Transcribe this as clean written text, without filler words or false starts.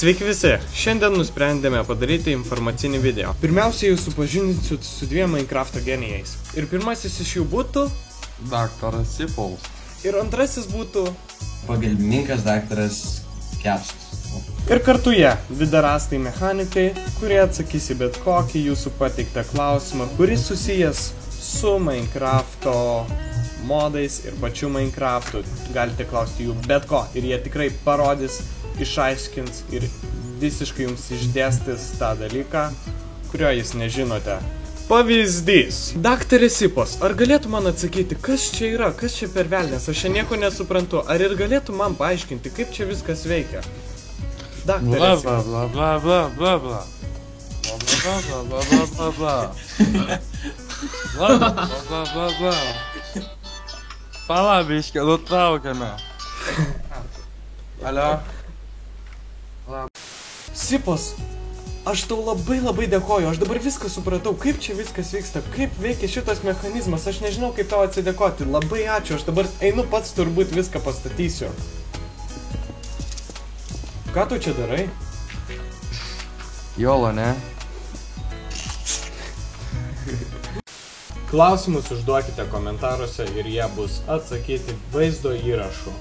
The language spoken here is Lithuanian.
Sveiki visi! Šiandien nusprendėme padaryti informacinį video. Pirmiausia, jūs supažindinsiu su dviem Minecrafto genijais. Ir pirmasis iš jų būtų Daktaras Sipols. Ir antrasis būtų pagalbininkas daktaras Kepsas. ir kartu jie, vidarastai mechanikai, kurie atsakys į bet kokį jūsų pateiktą klausimą, kuris susijęs su Minecrafto modais ir pačiu Minecraftu. Galite klausti jų bet ko ir jie tikrai parodys, išaiškins ir visiškai jums išdėstys tą dalyką, kurio jūs nežinote. Pavyzdys. Daktaras Sipos, ar galėtų man atsakyti, kas čia yra, kas čia per velnės, aš čia nieko nesuprantu, ar ir galėtų man paaiškinti, kaip čia viskas veikia? Daktaras Sipos. Bla bla bla bla bla. Bla bla bla bla bla bla. Bla bla bla bla. Pala, biškė, nutraukėme. Alio? Sipos, aš tau labai dėkoju, aš dabar viską supratau, kaip čia viskas vyksta, kaip veikia šitas mechanizmas, aš nežinau kaip tau atsidėkoti, labai ačiū, aš dabar einu pats turbūt viską pastatysiu. Ką tu čia darai? Jolo, ne? Klausimus užduokite komentaruose ir jie bus atsakyti vaizdo įrašu.